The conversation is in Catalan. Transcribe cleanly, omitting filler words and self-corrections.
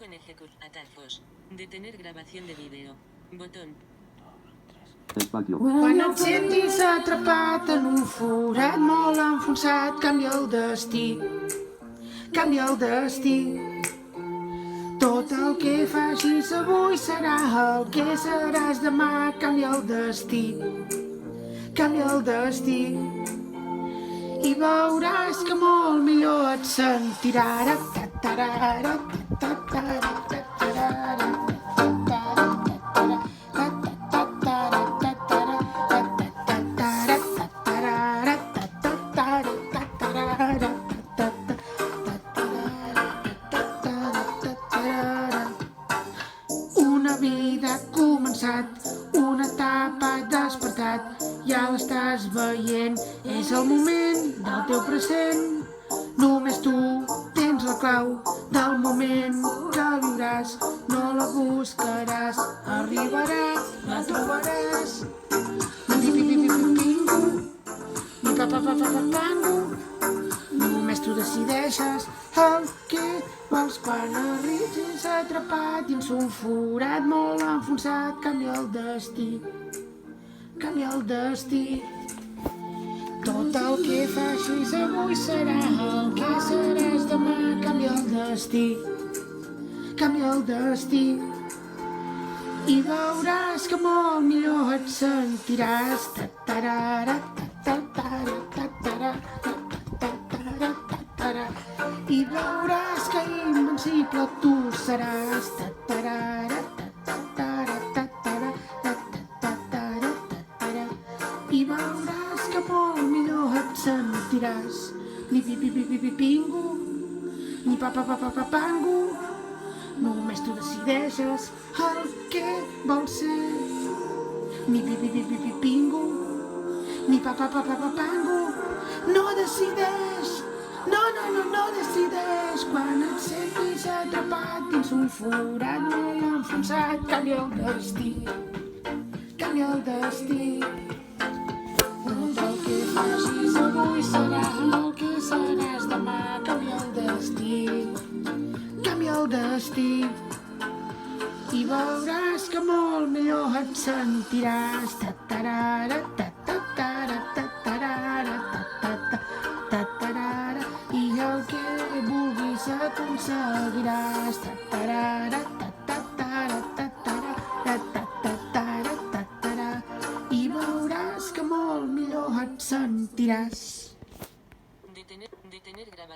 en ejecutar atajos. Detener grabación de vídeo. Botón. Espacio. Quan et sentis atrapat en un forat molt enfonsat, canvia el destí, canvia el destí. Tot el que facis avui serà el que seràs demà, canvia el destí, canvia el destí. I veuràs que molt millor et sentiràs. Una vida ha començat, una etapa ha despertat, ja l'estàs veient, és el moment del teu present. Només tu tens la clau del moment que viuràs, no la buscaràs, arribarà, la trobaràs. Pi-pi-pi-pi-pingo, ni pa-pa-pa-pa-pa-pango, només tu decideixes el que vols quan arribis atrapat dins un forat molt enfonsat. Canvia el destí, canvia el destí. Tot el que facis avui serà el que seràs demà. Canvia el destí, canvia el destí. I veuràs que molt millor et sentiràs. I veuràs que invencible tu seràs. I veuràs que molt millor et sentiràs. Ni pi-pi-pi-pi-pingo, ni pa-pa-pa-pa-pango, només tu decideixes el que vols ser. Ni pi-pi-pi-pi-pingo, ni pa-pa-pa-pa-pango, no decideix, no decideix. Quan et sentis atrapat dins un forat molt enfonsat, canvia el destí, canvia el destí. Tot el que facis avui serà el que seràs demà. Canvia el destí, canvia el destí. I veuràs que molt millor et sentiràs. I el que vulguis aconseguiràs. I veuràs que molt millor et sentiràs. Detener grabación.